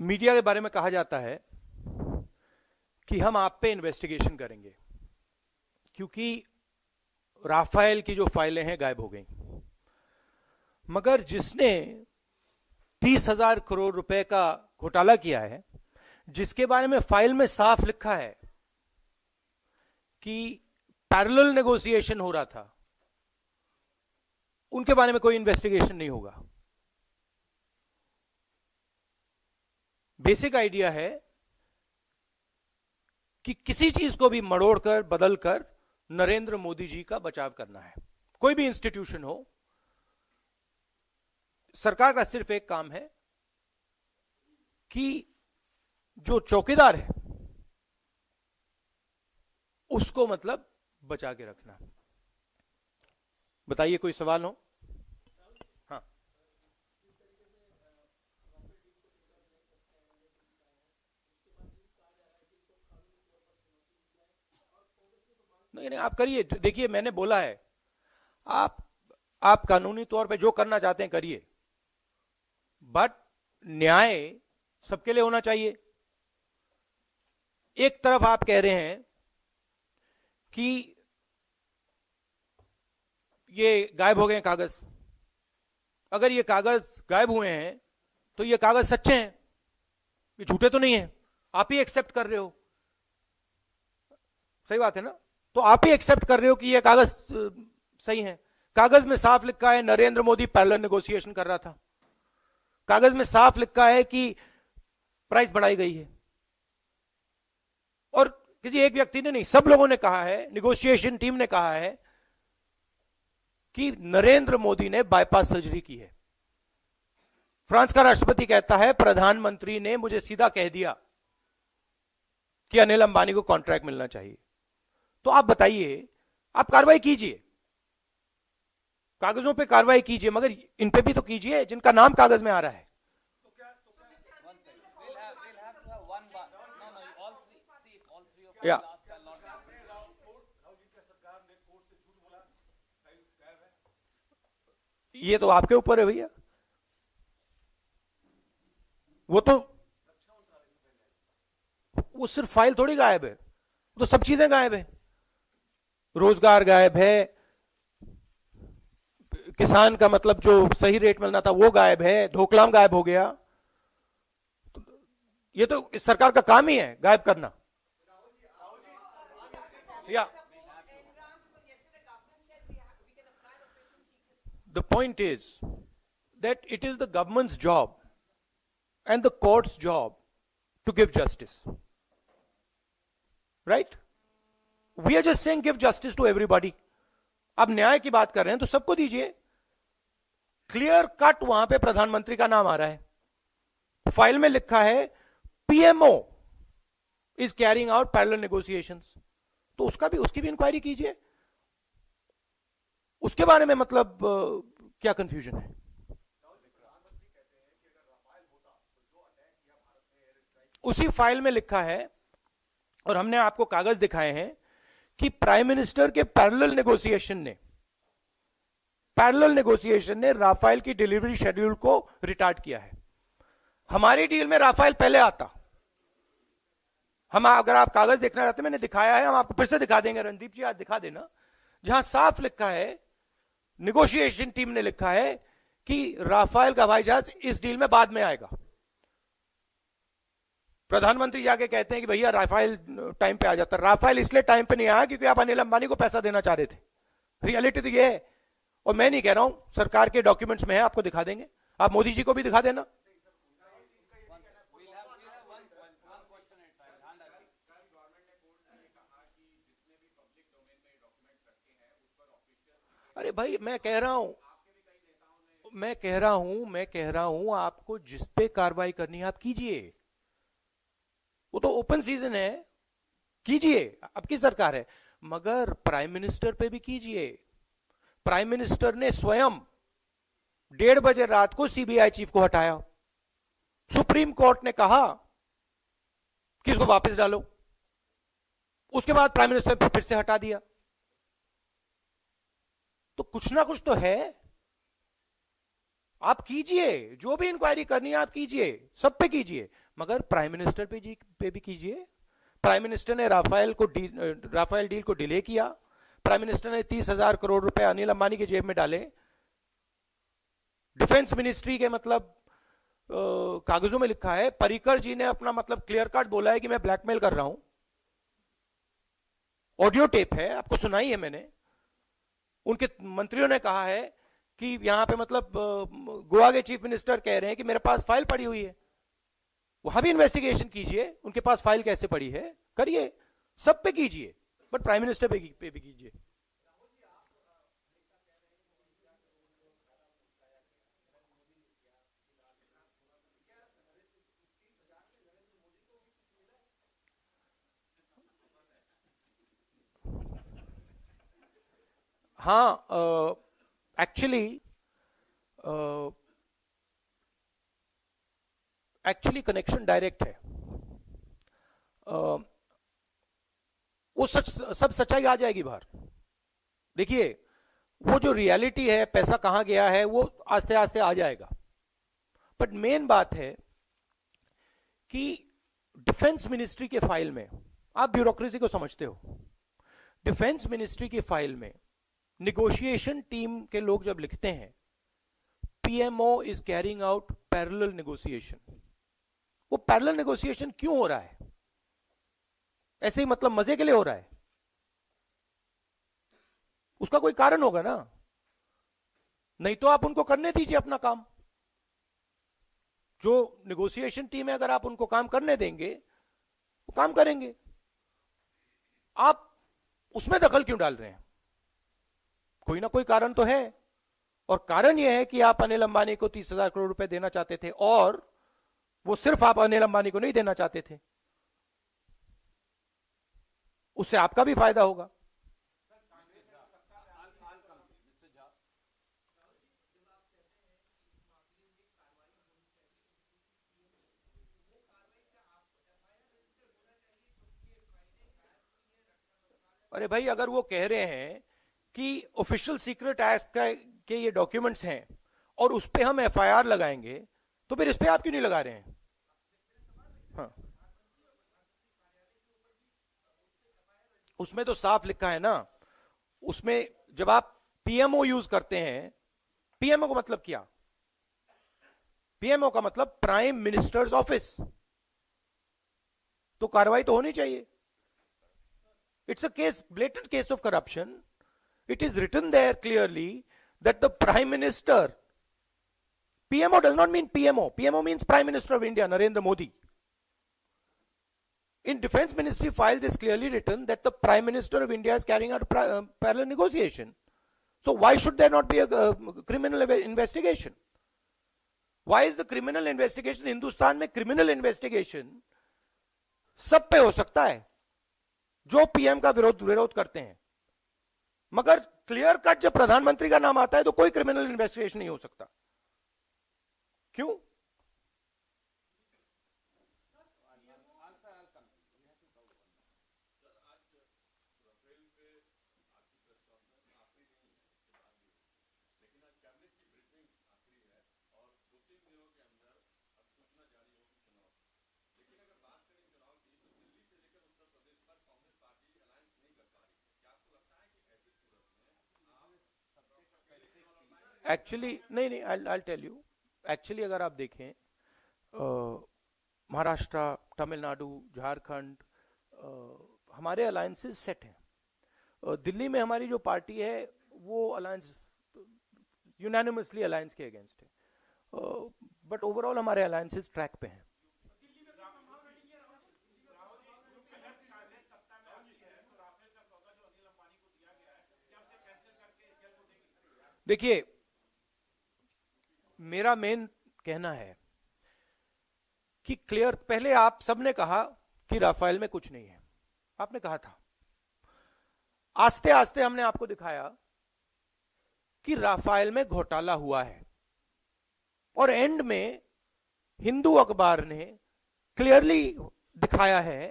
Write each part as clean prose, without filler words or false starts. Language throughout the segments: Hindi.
मीडिया के बारे में कहा जाता है कि हम आप पे इन्वेस्टिगेशन करेंगे क्योंकि राफेल की जो फाइलें हैं गायब हो गई। मगर जिसने 30,000 करोड़ रुपए का घोटाला किया है, जिसके बारे में फाइल में साफ लिखा है कि पैरेलल नेगोशिएशन हो रहा था, उनके बारे में कोई इन्वेस्टिगेशन नहीं होगा। बेसिक आइडिया है कि किसी चीज को भी मड़ोड़कर बदलकर नरेंद्र मोदी जी का बचाव करना है। कोई भी इंस्टीट्यूशन हो, सरकार का सिर्फ एक काम है कि जो चौकीदार है उसको मतलब बचा के रखना। बताइए, कोई सवाल हो? हाँ, नहीं नहीं, आप करिए। देखिए, मैंने बोला है, आप कानूनी तौर पे जो करना चाहते हैं करिए, बट न्याय सबके लिए होना चाहिए। एक तरफ आप कह रहे हैं कि ये गायब हो गए कागज। अगर ये कागज गायब हुए हैं तो ये कागज सच्चे हैं, ये झूठे तो नहीं है। आप ही एक्सेप्ट कर रहे हो, सही बात है ना? तो आप ही एक्सेप्ट कर रहे हो कि ये कागज सही है। कागज में साफ लिखा है नरेंद्र मोदी पैरेलल नेगोशिएशन कर रहा था। कागज में साफ लिखा है कि प्राइस बढ़ाई गई है। और किसी एक व्यक्ति ने नहीं, सब लोगों ने कहा है, नेगोशिएशन टीम ने कहा है कि नरेंद्र मोदी ने बाईपास सर्जरी की है। फ्रांस का राष्ट्रपति कहता है प्रधानमंत्री ने मुझे सीधा कह दिया कि अनिल अंबानी को कॉन्ट्रैक्ट मिलना चाहिए। तो आप बताइए, आप कार्रवाई कीजिए, कागजों पे कार्रवाई कीजिए, मगर इन पे भी तो कीजिए जिनका नाम कागज में आ रहा है। या ये तो आपके ऊपर है भैया। वो सिर्फ फाइल थोड़ी गायब है, वो तो सब चीजें गायब है। रोजगार गायब है, किसान का मतलब जो सही रेट मिलना था वो गायब है, ढोकलाम गायब हो गया। ये तो इस सरकार का काम ही है गायब करना। या the point is that it is the government's job and the court's job to give justice, right? We are just saying give justice to everybody. अब न्याय की बात कर रहे हैं तो सबको दीजिए। क्लियर कट वहां पे प्रधानमंत्री का नाम आ रहा है, फाइल में लिखा है PMO is carrying out parallel negotiations, तो उसकी भी इंक्वायरी कीजिए। उसके बारे में मतलब क्या कंफ्यूजन है? उसी फाइल में लिखा है और हमने आपको कागज दिखाए हैं कि प्राइम मिनिस्टर के पैरेलल नेगोशिएशन ने राफेल की डिलीवरी शेड्यूल को रिटार्ड किया है। हमारी डील में राफेल पहले आता। हम, अगर आप कागज देखना चाहते हैं, मैंने दिखाया है, हम आपको फिर से दिखा देंगे। रणदीप जी आज दिखा देना, जहां साफ लिखा है, नेगोशिएशन टीम ने लिखा है कि राफेल का हवाई जहाज इस डील में बाद में आएगा। प्रधानमंत्री जाके कहते हैं कि भैया राफेल टाइम पे आ जाता। राफेल इसलिए टाइम पे नहीं आया क्योंकि आप अनिल अंबानी को पैसा देना चाह रहे थे। रियलिटी तो ये है, और मैं नहीं कह रहा हूं, सरकार के डॉक्यूमेंट्स में है, आपको दिखा देंगे। आप मोदी जी को भी दिखा देना। अरे भाई, मैं कह रहा हूं आपको जिस पे कार्रवाई करनी है आप कीजिए। वो तो ओपन सीजन है, कीजिए, आपकी सरकार है। मगर प्राइम मिनिस्टर पे भी कीजिए। प्राइम मिनिस्टर ने स्वयं 1:30 बजे रात को सीबीआई चीफ को हटाया। सुप्रीम कोर्ट ने कहा कि इसको वापस डालो। उसके बाद प्राइम मिनिस्टर फिर से हटा दिया। तो कुछ ना कुछ तो है। आप कीजिए, जो भी इंक्वायरी करनी है आप कीजिए, सब पे कीजिए, मगर प्राइम मिनिस्टर पे भी कीजिए। प्राइम मिनिस्टर ने राफेल डील को डिले किया। प्राइम मिनिस्टर ने 30,000 करोड़ रुपए अनिल अंबानी की जेब में डाले। डिफेंस मिनिस्ट्री के मतलब कागजों में लिखा है, पर्रिकर जी ने अपना मतलब क्लियर कट बोला है कि मैं ब्लैकमेल कर रहा हूं। ऑडियो टेप है, आपको सुनाई है मैंने। उनके मंत्रियों ने कहा है कि यहां पे मतलब गोवा के चीफ मिनिस्टर कह रहे हैं कि मेरे पास फाइल पड़ी हुई है। वहां भी इन्वेस्टिगेशन कीजिए, उनके पास फाइल कैसे पड़ी है करिए, सब पे कीजिए, बट प्राइम मिनिस्टर पे भी कीजिए। हाँ, एक्चुअली कनेक्शन डायरेक्ट है। वो सच सब सच्चाई आ जाएगी बाहर। देखिए, वो जो रियलिटी है, पैसा कहां गया है, वो आस्ते आस्ते आ जाएगा। बट मेन बात है कि डिफेंस मिनिस्ट्री के फाइल में, आप ब्यूरोक्रेसी को समझते हो, डिफेंस मिनिस्ट्री की फाइल में निगोशिएशन टीम के लोग जब लिखते हैं PMO is carrying out parallel negotiation, वो पैरेलल नेगोशिएशन क्यों हो रहा है? ऐसे ही मतलब मजे के लिए हो रहा है? उसका कोई कारण होगा ना। नहीं तो आप उनको करने दीजिए अपना काम। जो नेगोशिएशन टीम है, अगर आप उनको काम करने देंगे वो काम करेंगे। आप उसमें दखल क्यों डाल रहे हैं? कोई ना कोई कारण तो है, और कारण यह है कि आप अनिल अंबानी को 30,000 करोड़ रुपए देना चाहते थे, और वो सिर्फ आप अनिल अंबानी को नहीं देना चाहते थे, उससे आपका भी फायदा होगा। अरे भाई, अगर वो कह रहे हैं कि ऑफिशियल सीक्रेट एक्ट के ये डॉक्यूमेंट्स हैं और उस पर हम एफआईआर लगाएंगे, तो फिर इस पे आप क्यों नहीं लगा रहे हैं? हाँ, उसमें तो साफ लिखा है ना। उसमें जब आप पीएमओ यूज करते हैं, पीएमओ का मतलब क्या? पीएमओ का मतलब प्राइम मिनिस्टर्स ऑफिस, तो कार्रवाई तो होनी चाहिए। It's a case, blatant case of corruption. It is written there clearly that the Prime Minister, PMO does not mean PMO. PMO means Prime Minister of India, Narendra Modi. In Defense Ministry files, it's clearly written that the Prime Minister of India is carrying out a parallel negotiation. So why should there not be a criminal investigation? Why is the criminal investigation, Hindustan में criminal investigation सब पे हो सकता है जो पीएम का विरोध करते हैं, मगर क्लियर कट जब प्रधानमंत्री का नाम आता है तो कोई क्रिमिनल इन्वेस्टिगेशन नहीं हो सकता। क्यों? एक्चुअली नहीं, आई टेल यू। एक्चुअली अगर आप देखें, महाराष्ट्र, तमिलनाडु, झारखंड, हमारे अलायंसेस सेट हैं। दिल्ली में हमारी जो पार्टी है वो अलायंस यूनानिमसली अलायंस के अगेंस्ट है, बट ओवरऑल हमारे अलायंसेस ट्रैक पे हैं। देखिए, मेरा मेन कहना है कि क्लियर, पहले आप सबने कहा कि राफेल में कुछ नहीं है, आपने कहा था। आस्ते आस्ते हमने आपको दिखाया कि राफेल में घोटाला हुआ है, और एंड में हिंदू अखबार ने क्लियरली दिखाया है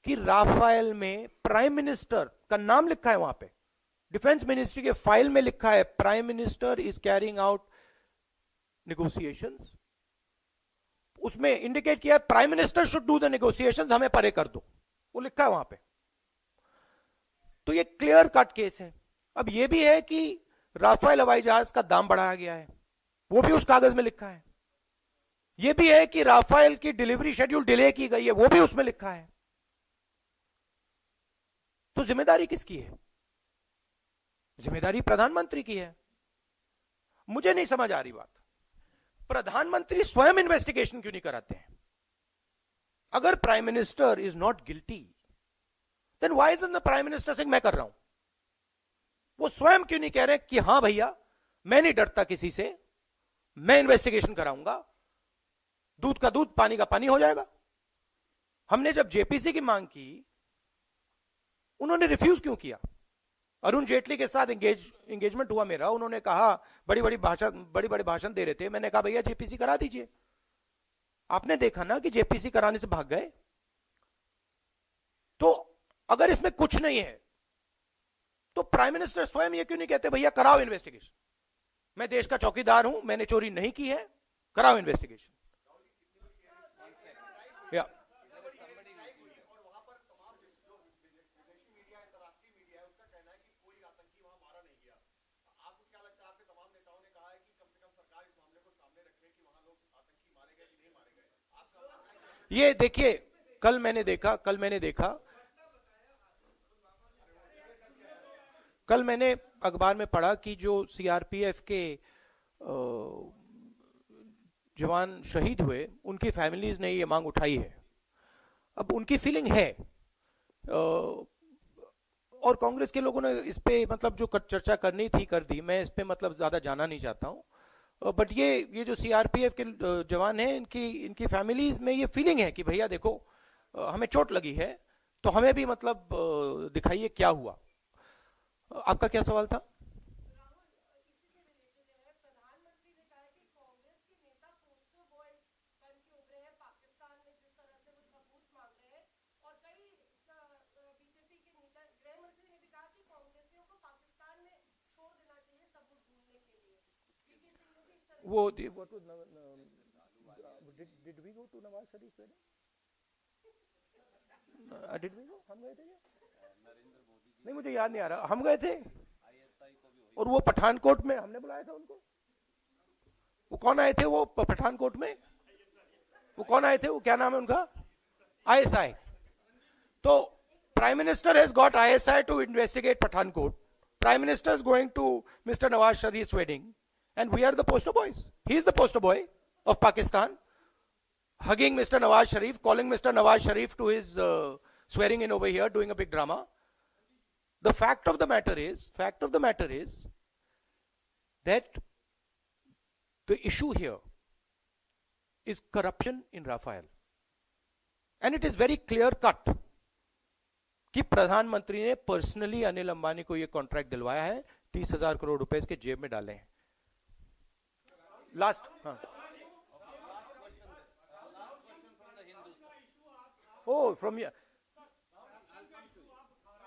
कि राफेल में प्राइम मिनिस्टर का नाम लिखा है, वहां पे डिफेंस मिनिस्ट्री के फाइल में लिखा है, prime minister is carrying out negotiations. उसमें इंडिकेट किया prime minister should do the negotiations, हमें परे कर दो, वो लिखा है वहां पे। तो ये क्लियर कट केस है। अब ये भी है कि राफेल हवाई जहाज का दाम बढ़ाया गया है, वो भी उस कागज में लिखा है। ये भी है कि राफेल की डिलीवरी शेड्यूल डिले की गई है, वो भी उसमें लिखा है। तो जिम्मेदारी किसकी है? जिम्मेदारी प्रधानमंत्री की है। मुझे नहीं समझ आ रही बात, प्रधानमंत्री स्वयं इन्वेस्टिगेशन क्यों नहीं कराते हैं? अगर prime minister is not guilty, then why isn't the prime minister saying मैं कर रहा हूं? वो स्वयं क्यों नहीं कह रहे कि हां भैया मैं नहीं डरता किसी से, मैं इन्वेस्टिगेशन कराऊंगा, दूध का दूध पानी का पानी हो जाएगा। हमने जब जेपीसी की मांग की, उन्होंने रिफ्यूज क्यों किया? अरुण जेटली के साथ एंगेजमेंट हुआ मेरा, उन्होंने कहा, बड़ी बड़ी भाषण दे रहे थे, मैंने कहा भैया जेपीसी करा दीजिए। आपने देखा ना कि जेपीसी कराने से भाग गए। तो अगर इसमें कुछ नहीं है तो प्राइम मिनिस्टर स्वयं ये क्यों नहीं कहते भैया कराओ इन्वेस्टिगेशन, मैं देश का चौकीदार हूं, मैंने चोरी नहीं की है, कराओ इन्वेस्टिगेशन। या ये देखिए, कल मैंने अखबार में पढ़ा कि जो सीआरपीएफ के जवान शहीद हुए, उनकी फैमिलीज ने ये मांग उठाई है। अब उनकी फीलिंग है, और कांग्रेस के लोगों ने इस पे मतलब जो चर्चा करनी थी कर दी, मैं इस पे मतलब ज्यादा जाना नहीं चाहता हूं। बट ये जो सीआरपीएफ के जवान हैं, इनकी फैमिलीज में ये फीलिंग है कि भैया देखो हमें चोट लगी है, तो हमें भी मतलब दिखाइए क्या हुआ। आपका क्या सवाल था? वो तो did we go to Nawaz Sharif wedding? Did we go? हम गए थे क्या? नहीं, मुझे याद नहीं आ रहा, हम गए थे। और वो पठानकोट में हमने बुलाया था उनको। वो कौन आए थे वो पठानकोट में? वो कौन आए थे? वो क्या नाम है उनका? आईएसआई। तो prime minister has got ISI to investigate Pathankot. Prime Minister is going to Mr. Nawaz Sharif's wedding, and we are the poster boys. He is the poster boy of Pakistan, hugging Mr. Nawaz Sharif, calling Mr. Nawaz Sharif to his swearing in over here, doing a big drama. The fact of the matter is that the issue here is corruption in Rafael, and it is very clear cut कि प्रधानमंत्री ने पर्सनली अनिल अंबानी को यह कॉन्ट्रैक्ट दिलवाया है, 30,000 करोड़ रुपए इसके जेब में डाले हैं। लास्ट फ्रॉम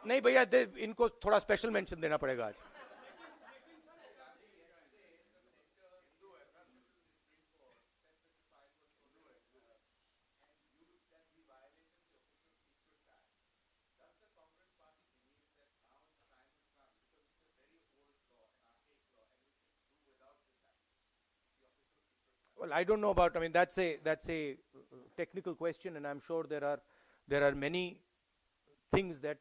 नहीं भैया, इनको थोड़ा स्पेशल मेंशन देना पड़ेगा आज। Well, I don't know about. I mean, that's a technical question, and I'm sure there are many things that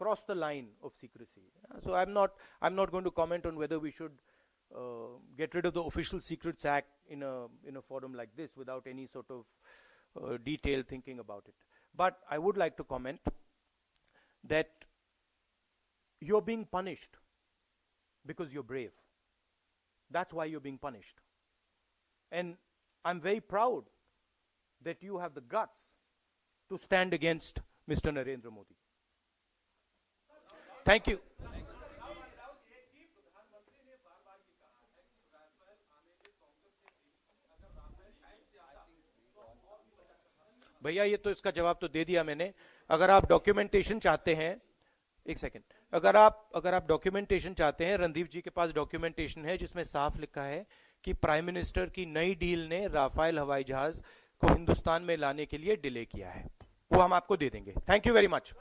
cross the line of secrecy. So I'm not going to comment on whether we should get rid of the Official Secrets Act in a forum like this without any sort of detailed thinking about it. But I would like to comment that you're being punished because you're brave. That's why you're being punished. And I'm very proud that you have the guts to stand against Mr. Narendra Modi. Thank you. भैया ये तो इसका जवाब तो दे दिया मैंने। अगर आप डॉक्यूमेंटेशन चाहते हैं, एक सेकेंड, अगर आप डॉक्यूमेंटेशन चाहते हैं, रणदीप जी के पास डॉक्यूमेंटेशन है जिसमें साफ लिखा है कि प्राइम मिनिस्टर की नई डील ने राफेल हवाई जहाज को हिंदुस्तान में लाने के लिए डिले किया है, वो हम आपको दे देंगे। Thank you very much.